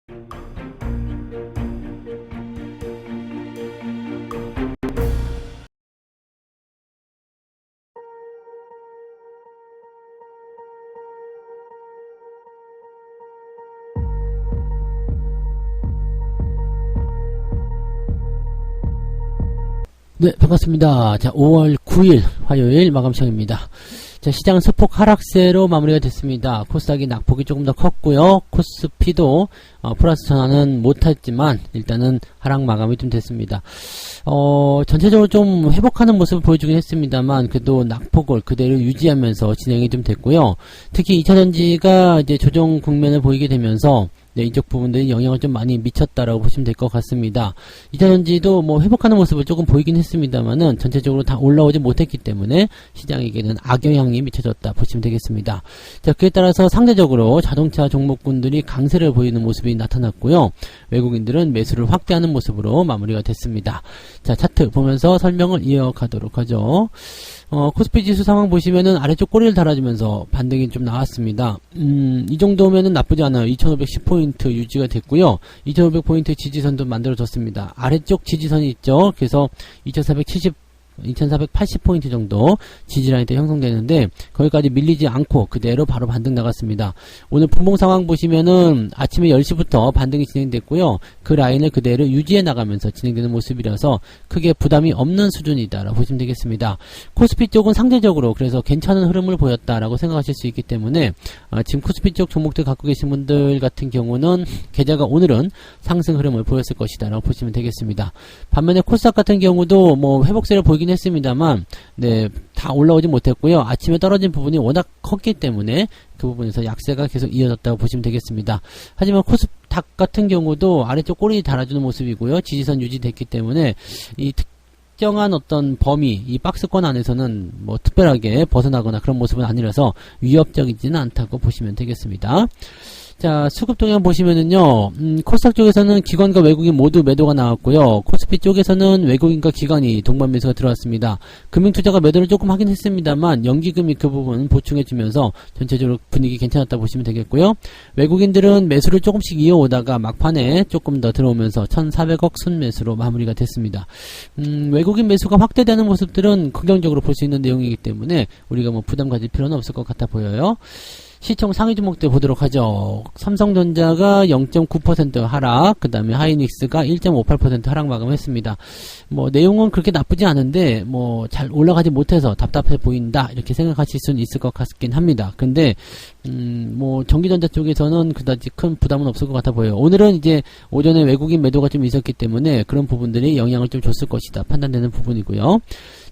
네, 반갑습니다. 자, 5월 9일 화요일 마감 시간입니다. 자, 시장은 소폭 하락세로 마무리가 됐습니다. 코스닥이 낙폭이 조금 더 컸고요. 코스피도 플러스 전환은 못했지만 일단은 하락 마감이 좀 됐습니다. 전체적으로 좀 회복하는 모습을 보여주긴 했습니다만 그래도 낙폭을 그대로 유지하면서 진행이 좀 됐고요. 특히 2차전지가 이제 조정 국면을 보이게 되면서 네, 이쪽 부분들이 영향을 좀 많이 미쳤다라고 보시면 될 것 같습니다. 2차전지도 뭐 회복하는 모습을 조금 보이긴 했습니다만은 전체적으로 다 올라오지 못했기 때문에 시장에게는 악영향이 미쳐졌다 보시면 되겠습니다. 자, 그에 따라서 상대적으로 자동차 종목군들이 강세를 보이는 모습이 나타났고요. 외국인들은 매수를 확대하는 모습으로 마무리가 됐습니다. 자, 차트 보면서 설명을 이어가도록 하죠. 코스피 지수 상황 보시면은 아래쪽 꼬리를 달아주면서 반등이 좀 나왔습니다. 이 정도면은 나쁘지 않아요. 2510포인트 유지가 됐고요. 2500포인트 지지선도 만들어졌습니다. 아래쪽 지지선이 있죠. 그래서 2480포인트 정도 지지라인이 또 형성되는데 거기까지 밀리지 않고 그대로 바로 반등 나갔습니다. 오늘 분봉 상황 보시면은 아침에 10시부터 반등이 진행됐고요. 그 라인을 그대로 유지해 나가면서 진행되는 모습이라서 크게 부담이 없는 수준이다라고 보시면 되겠습니다. 코스피 쪽은 상대적으로 그래서 괜찮은 흐름을 보였다라고 생각하실 수 있기 때문에 지금 코스피 쪽 종목들 갖고 계신 분들 같은 경우는 계좌가 오늘은 상승 흐름을 보였을 것이다라고 보시면 되겠습니다. 반면에 코스닥 같은 경우도 뭐 회복세를 보이긴 했습니다만 네, 다 올라오지 못했고요. 아침에 떨어진 부분이 워낙 컸기 때문에 그 부분에서 약세가 계속 이어졌다고 보시면 되겠습니다. 하지만 코스닥 같은 경우도 아래쪽 꼬리 달아주는 모습이고요. 지지선 유지됐기 때문에 이 특정한 어떤 범위, 이 박스권 안에서는 뭐 특별하게 벗어나거나 그런 모습은 아니라서 위협적이지는 않다고 보시면 되겠습니다. 자, 수급 동향 보시면은요, 코스닥 쪽에서는 기관과 외국인 모두 매도가 나왔고요. 코스피 쪽에서는 외국인과 기관이 동반 매수가 들어왔습니다. 금융투자가 매도를 조금 하긴 했습니다만 연기금이 그 부분 보충해주면서 전체적으로 분위기 괜찮았다 보시면 되겠고요. 외국인들은 매수를 조금씩 이어오다가 막판에 조금 더 들어오면서 1400억 순매수로 마무리가 됐습니다. 외국인 매수가 확대되는 모습들은 긍정적으로 볼 수 있는 내용이기 때문에 우리가 뭐 부담 가질 필요는 없을 것 같아 보여요. 시총 상위 종목들 보도록 하죠. 삼성전자가 0.9% 하락, 그 다음에 하이닉스가 1.58% 하락 마감했습니다. 뭐 내용은 그렇게 나쁘지 않은데 뭐 잘 올라가지 못해서 답답해 보인다 이렇게 생각하실 수는 있을 것 같긴 합니다. 근데 뭐 전기전자 쪽에서는 그다지 큰 부담은 없을 것 같아 보여요. 오늘은 이제 오전에 외국인 매도가 좀 있었기 때문에 그런 부분들이 영향을 좀 줬을 것이다 판단되는 부분이고요.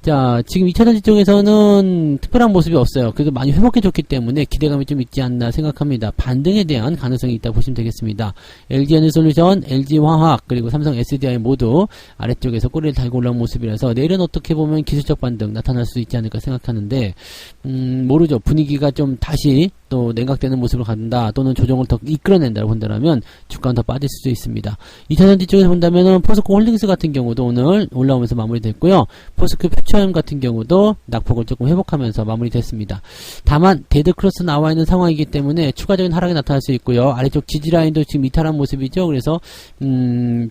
자, 지금 2차전지 쪽에서는 특별한 모습이 없어요. 그래도 많이 회복해줬기 때문에 기대감이 좀 있지 않나 생각합니다. 반등에 대한 가능성이 있다고 보시면 되겠습니다. LG에너지솔루션, LG화학, 그리고 삼성 SDI 모두 아래쪽에서 꼬리를 달고 올라온 모습이라서 내일은 어떻게 보면 기술적 반등 나타날 수 있지 않을까 생각하는데 모르죠. 분위기가 좀 다시 또 냉각되는 모습을 갖는다 또는 조정을 더 이끌어낸다고 본다면 주가는 더 빠질 수도 있습니다. 2차전지 쪽에서 본다면은 포스코 홀딩스 같은 경우도 오늘 올라오면서 마무리됐고요. 포스코 퓨처엠 같은 경우도 낙폭을 조금 회복하면서 마무리됐습니다. 다만 데드크로스 나와 있는 상황이기 때문에 추가적인 하락이 나타날 수 있고요. 아래쪽 지지라인도 지금 이탈한 모습이죠. 그래서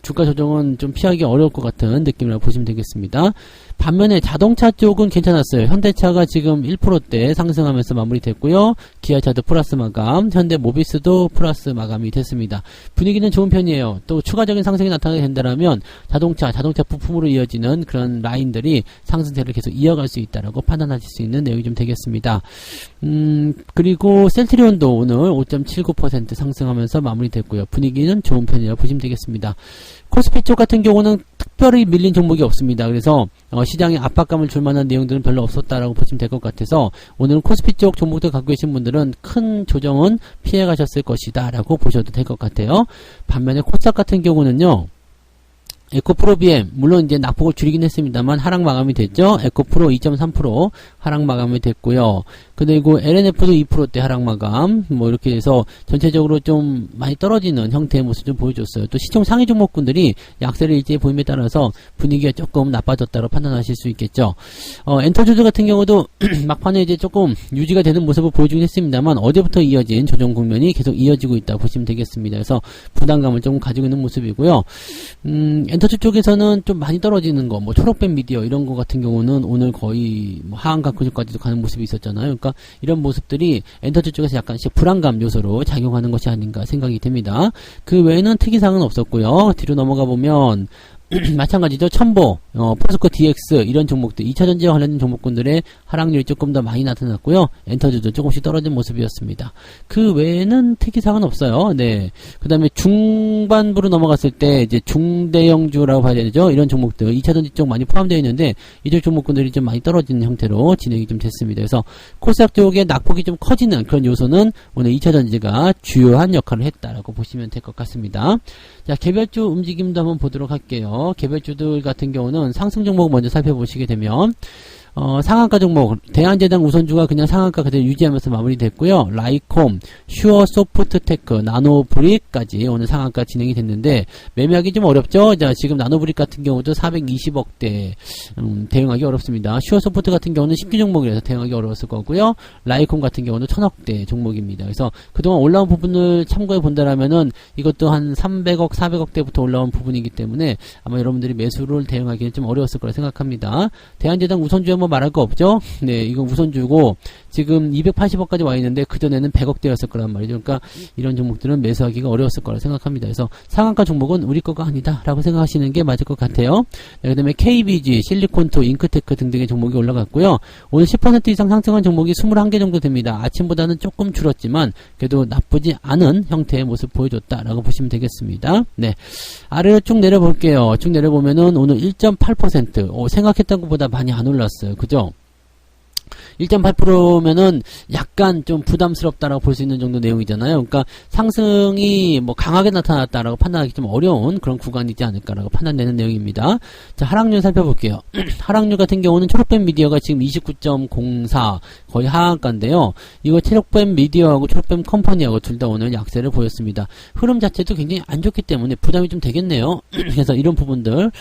주가 조정은 좀 피하기 어려울 것 같은 느낌이라고 보시면 되겠습니다. 반면에 자동차 쪽은 괜찮았어요. 현대차가 지금 1%대 상승하면서 마무리됐고요. 기아차도 플러스 마감, 현대모비스도 플러스 마감이 됐습니다. 분위기는 좋은 편이에요. 또 추가적인 상승이 나타나게 된다면 자동차 부품으로 이어지는 그런 라인들이 상승세를 계속 이어갈 수 있다라고 판단하실 수 있는 내용이 좀 되겠습니다. 그리고 셀트리온도 오늘 5.79% 상승하면서 마무리됐고요. 분위기는 좋은 편이라고 보시면 되겠습니다. 코스피 쪽 같은 경우는 특별히 밀린 종목이 없습니다. 그래서 시장에 압박감을 줄 만한 내용들은 별로 없었다라고 보시면 될 것 같아서 오늘은 코스피 쪽 종목들 갖고 계신 분들은 큰 조정은 피해 가셨을 것이다 라고 보셔도 될 것 같아요. 반면에 코스닥 같은 경우는요, 에코프로 BM, 물론 이제 낙폭을 줄이긴 했습니다만 하락 마감이 됐죠. 에코프로 2.3%, 하락 마감이 됐고요. 그리고 LNF도 2%대 하락 마감, 뭐 이렇게 해서 전체적으로 좀 많이 떨어지는 형태의 모습 좀 보여줬어요. 또 시총 상위 종목군들이 약세를 일제히 보임에 따라서 분위기가 조금 나빠졌다고 판단하실 수 있겠죠. 엔터주주 같은 경우도 막판에 이제 조금 유지가 되는 모습을 보여주긴 했습니다만 어제부터 이어진 조정 국면이 계속 이어지고 있다 보시면 되겠습니다. 그래서 부담감을 조금 가지고 있는 모습이고요. 엔터주 쪽에서는 좀 많이 떨어지는 거, 뭐 초록뱀 미디어 이런 거 같은 경우는 오늘 거의 뭐 하한가 근처까지도 가는 모습이 있었잖아요. 그러니까 이런 모습들이 엔터주 쪽에서 약간씩 불안감 요소로 작용하는 것이 아닌가 생각이 됩니다. 그 외에는 특이사항은 없었고요. 뒤로 넘어가 보면 마찬가지죠. 첨보, 포스코 DX 이런 종목들 2차전지와 관련된 종목군들의 하락률이 조금 더 많이 나타났고요. 엔터주도 조금씩 떨어진 모습이었습니다. 그 외에는 특이사항은 없어요. 네. 그 다음에 중반부로 넘어갔을 때 이제 중대형주라고 봐야 되죠. 이런 종목들 2차전지 쪽 많이 포함되어 있는데 이쪽 종목군들이 좀 많이 떨어지는 형태로 진행이 좀 됐습니다. 그래서 코스닥 쪽에 낙폭이 좀 커지는 그런 요소는 오늘 2차전지가 주요한 역할을 했다라고 보시면 될 것 같습니다. 자, 개별주 움직임도 한번 보도록 할게요. 개별주들 같은 경우는 상승 종목 먼저 살펴보시게 되면 상한가 종목 대한제당 우선주가 그냥 상한가 그대로 유지하면서 마무리됐고요. 라이콤, 슈어 소프트테크, 나노브릭까지 오늘 상한가 진행이 됐는데 매매하기 좀 어렵죠. 자, 지금 나노브릭 같은 경우도 420억대 대응하기 어렵습니다. 슈어 소프트 같은 경우는 신규 종목이라서 대응하기 어려웠을 거고요. 라이콤 같은 경우는 1000억대 종목입니다. 그래서 그동안 올라온 부분을 참고해 본다라면은 이것도 한 300억, 400억대부터 올라온 부분이기 때문에 아마 여러분들이 매수를 대응하기는 좀 어려웠을 거라 생각합니다. 대한제당 우선주에 뭐 말할 거 없죠? 네, 이건 우선주고 지금 280억까지 와 있는데 그전에는 100억대였을 거란 말이죠. 그러니까 이런 종목들은 매수하기가 어려웠을 거라 생각합니다. 그래서 상한가 종목은 우리 거가 아니다 라고 생각하시는 게 맞을 것 같아요. 네, 그 다음에 KBG, 실리콘토, 잉크테크 등등의 종목이 올라갔고요. 오늘 10% 이상 상승한 종목이 21개 정도 됩니다. 아침보다는 조금 줄었지만 그래도 나쁘지 않은 형태의 모습 보여줬다라고 보시면 되겠습니다. 네, 아래로 쭉 내려볼게요. 쭉 내려보면은 오늘 1.8% 생각했던 것보다 많이 안 올랐어요. 그죠? 1.8%면은 약간 좀 부담스럽다라고 볼 수 있는 정도 내용이잖아요. 그러니까 상승이 뭐 강하게 나타났다라고 판단하기 좀 어려운 그런 구간이지 않을까라고 판단되는 내용입니다. 자, 하락률 살펴볼게요. 하락률 같은 경우는 초록뱀 미디어가 지금 29.04 거의 하한가인데요. 이거 초록뱀 미디어하고 초록뱀 컴퍼니하고 둘 다 오늘 약세를 보였습니다. 흐름 자체도 굉장히 안 좋기 때문에 부담이 좀 되겠네요. 그래서 이런 부분들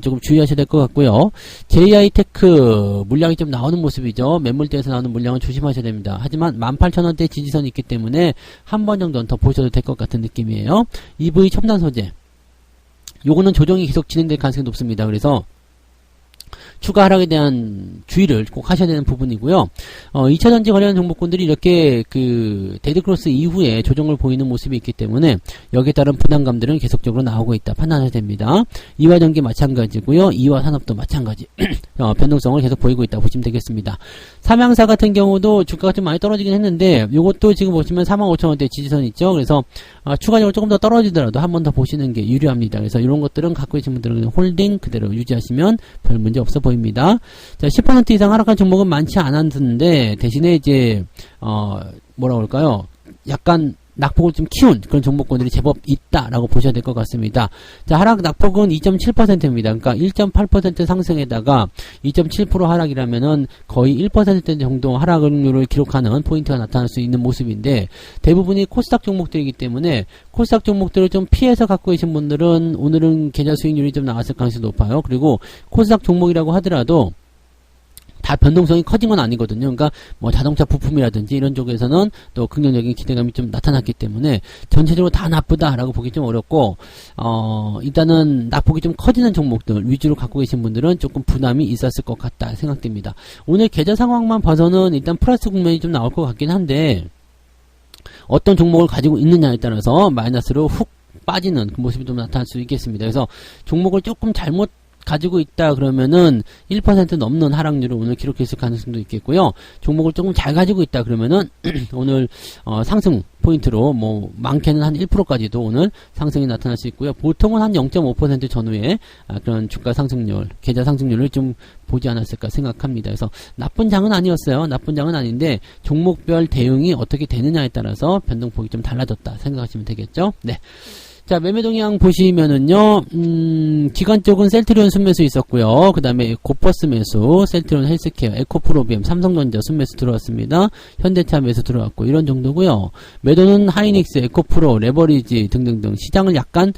조금 주의하셔야 될 것 같고요. JI테크 물량이 좀 나오는 모습이죠. 매물대에서 나오는 물량은 조심하셔야 됩니다. 하지만 18,000원대 지지선이 있기 때문에 한 번 정도는 더 보셔도 될 것 같은 느낌이에요. EV 첨단 소재 요거는 조정이 계속 진행될 가능성이 높습니다. 그래서 추가 하락에 대한 주의를 꼭 하셔야 되는 부분이고요. 2차전지 관련 종목군들이 이렇게 그 데드크로스 이후에 조정을 보이는 모습이 있기 때문에 여기에 따른 부담감들은 계속적으로 나오고 있다 판단하셔야 됩니다. 이화전기 마찬가지고요. 이화산업도 마찬가지 변동성을 계속 보이고 있다 보시면 되겠습니다. 삼양사 같은 경우도 주가가 좀 많이 떨어지긴 했는데 이것도 지금 보시면 45,000원대 지지선 있죠. 그래서 추가적으로 조금 더 떨어지더라도 한 번 더 보시는 게 유리합니다. 그래서 이런 것들은 갖고 계신 분들은 홀딩 그대로 유지하시면 별 문제 없어 보입니다. 자, 10% 이상 하락한 종목은 많지 않았는데 대신에 이제 뭐라 그럴까요? 약간 낙폭을 좀 키운 그런 종목군들이 제법 있다라고 보셔야 될 것 같습니다. 자, 하락 낙폭은 2.7%입니다. 그러니까 1.8% 상승에다가 2.7% 하락이라면은 거의 1% 정도 하락률을 기록하는 포인트가 나타날 수 있는 모습인데 대부분이 코스닥 종목들이기 때문에 코스닥 종목들을 좀 피해서 갖고 계신 분들은 오늘은 계좌 수익률이 좀 나왔을 가능성이 높아요. 그리고 코스닥 종목이라고 하더라도 다 변동성이 커진 건 아니거든요. 그러니까 뭐 자동차 부품이라든지 이런 쪽에서는 또 긍정적인 기대감이 좀 나타났기 때문에 전체적으로 다 나쁘다라고 보기 좀 어렵고 일단은 낙폭이 좀 커지는 종목들 위주로 갖고 계신 분들은 조금 부담이 있었을 것 같다 생각됩니다. 오늘 계좌 상황만 봐서는 일단 플러스 국면이 좀 나올 것 같긴 한데 어떤 종목을 가지고 있느냐에 따라서 마이너스로 훅 빠지는 그 모습이 좀 나타날 수 있겠습니다. 그래서 종목을 조금 잘못 가지고 있다 그러면은 1% 넘는 하락률을 오늘 기록했을 가능성도 있겠고요. 종목을 조금 잘 가지고 있다 그러면은 오늘 상승 포인트로 뭐 많게는 한 1%까지도 오늘 상승이 나타날 수 있고요. 보통은 한 0.5% 전후에 그런 주가 상승률, 계좌 상승률을 좀 보지 않았을까 생각합니다. 그래서 나쁜 장은 아니었어요. 나쁜 장은 아닌데 종목별 대응이 어떻게 되느냐에 따라서 변동폭이 좀 달라졌다 생각하시면 되겠죠. 네. 자, 매매 동향 보시면은요, 기관 쪽은 셀트리온 순매수 있었고요. 그 다음에 고퍼스 매수, 셀트리온 헬스케어, 에코프로비엠, 삼성전자 순매수 들어왔습니다. 현대차 매수 들어왔고, 이런 정도고요. 매도는 하이닉스, 에코프로, 레버리지 등등등 시장을 약간,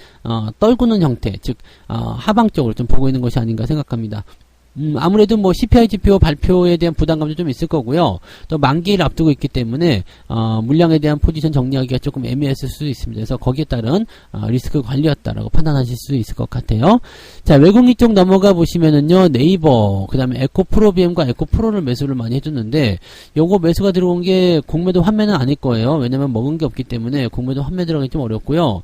떨구는 형태, 즉, 하방 쪽으로 좀 보고 있는 것이 아닌가 생각합니다. 아무래도 뭐 CPI 지표 발표에 대한 부담감도 좀 있을 거고요. 또 만기를 앞두고 있기 때문에 물량에 대한 포지션 정리하기가 조금 애매했을 수도 있습니다. 그래서 거기에 따른 리스크 관리였다라고 판단하실 수 있을 것 같아요. 자, 외국인 쪽 넘어가 보시면은요, 네이버, 그 다음에 에코프로비엠과 에코프로를 매수를 많이 해줬는데, 요거 매수가 들어온 게 공매도 환매는 아닐 거예요. 왜냐면 먹은 게 없기 때문에 공매도 환매 들어가기 좀 어렵고요.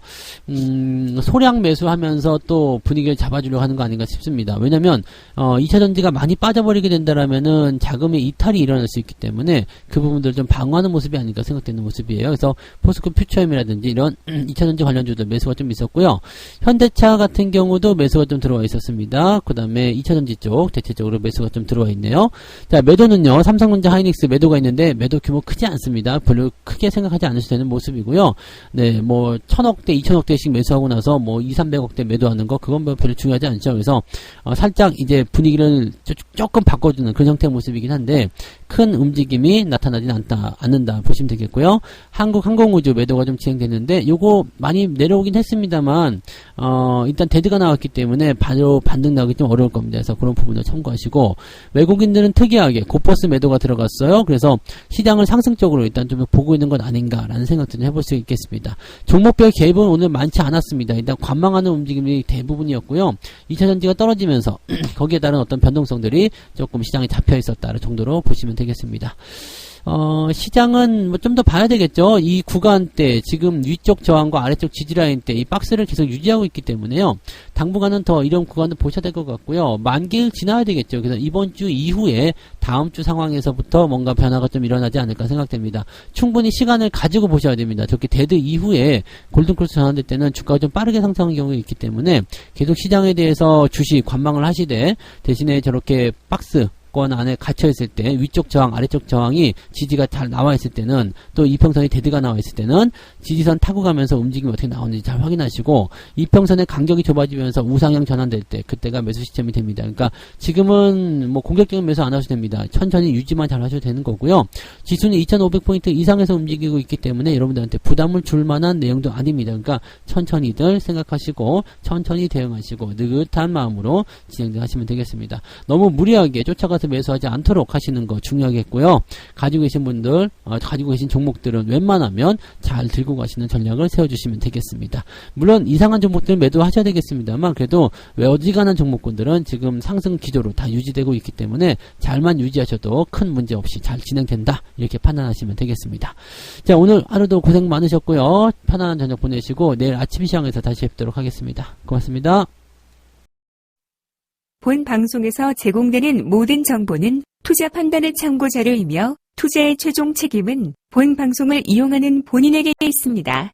소량 매수하면서 또 분위기를 잡아주려고 하는 거 아닌가 싶습니다. 왜냐면 2차전지가 많이 빠져버리게 된다라면은 자금의 이탈이 일어날 수 있기 때문에 그 부분들을 좀 방어하는 모습이 아닌가 생각되는 모습이에요. 그래서 포스코 퓨처엠이라든지 이런 2차전지 관련주들 매수가 좀 있었고요. 현대차 같은 경우도 매수가 좀 들어와 있었습니다. 그 다음에 2차전지 쪽 대체적으로 매수가 좀 들어와 있네요. 자, 매도는요, 삼성전자, 하이닉스 매도가 있는데 매도 규모 크지 않습니다. 별로 크게 생각하지 않으셔도 되는 모습이고요. 네, 뭐 1000억대, 2000억대씩 매수하고 나서 뭐 200~300억대 매도하는 거 그건 뭐 별로 중요하지 않죠. 그래서 살짝 이제 분위기를 조금 바꿔주는 그런 형태의 모습이긴 한데 큰 움직임이 나타나진 않는다 보시면 되겠고요. 한국항공우주 매도가 좀 진행됐는데 요거 많이 내려오긴 했습니다만 일단 데드가 나왔기 때문에 바로 반등 나오기 좀 어려울 겁니다. 그래서 그런 부분을 참고하시고, 외국인들은 특이하게 고퍼스 매도가 들어갔어요. 그래서 시장을 상승적으로 일단 좀 보고 있는 건 아닌가라는 생각도 좀 해볼 수 있겠습니다. 종목별 개입은 오늘 많지 않았습니다. 일단 관망하는 움직임이 대부분이었고요. 2차전지가 떨어지면서 거기에 따른 어떤 변동성들이 조금 시장에 잡혀 있었다는 정도로 보시면 되겠습니다. 시장은 뭐 좀 더 봐야 되겠죠. 이 구간대 지금 위쪽 저항과 아래쪽 지지라인 때 이 박스를 계속 유지하고 있기 때문에요. 당분간은 더 이런 구간도 보셔야 될 것 같고요. 만기를 지나야 되겠죠. 그래서 이번 주 이후에 다음 주 상황에서부터 뭔가 변화가 좀 일어나지 않을까 생각됩니다. 충분히 시간을 가지고 보셔야 됩니다. 저렇게 데드 이후에 골든크로스 전환될 때는 주가가 좀 빠르게 상승하는 경우가 있기 때문에 계속 시장에 대해서 주시 관망을 하시되, 대신에 저렇게 박스 권 안에 갇혀있을 때 위쪽 저항 아래쪽 저항이 지지가 잘 나와있을 때는, 또 이평선이 데드가 나와있을 때는 지지선 타고 가면서 움직임이 어떻게 나오는지 잘 확인하시고, 이평선의 간격이 좁아지면서 우상향 전환될 때 그때가 매수 시점이 됩니다. 그러니까 지금은 뭐 공격적인 매수 안 하셔도 됩니다. 천천히 유지만 잘 하셔도 되는 거고요. 지수는 2500포인트 이상에서 움직이고 있기 때문에 여러분들한테 부담을 줄 만한 내용도 아닙니다. 그러니까 천천히들 생각하시고 천천히 대응하시고 느긋한 마음으로 진행하시면 되겠습니다. 너무 무리하게 쫓아가서 매수하지 않도록 하시는 거 중요하겠고요. 가지고 계신 분들, 가지고 계신 종목들은 웬만하면 잘 들고 가시는 전략을 세워주시면 되겠습니다. 물론 이상한 종목들 매도하셔야 되겠습니다만, 그래도 어지간한 종목군들은 지금 상승 기조로 다 유지되고 있기 때문에 잘만 유지하셔도 큰 문제 없이 잘 진행된다, 이렇게 판단하시면 되겠습니다. 자, 오늘 하루도 고생 많으셨고요. 편안한 저녁 보내시고 내일 아침 시황에서 다시 뵙도록 하겠습니다. 고맙습니다. 본 방송에서 제공되는 모든 정보는 투자 판단의 참고 자료이며 투자의 최종 책임은 본 방송을 이용하는 본인에게 있습니다.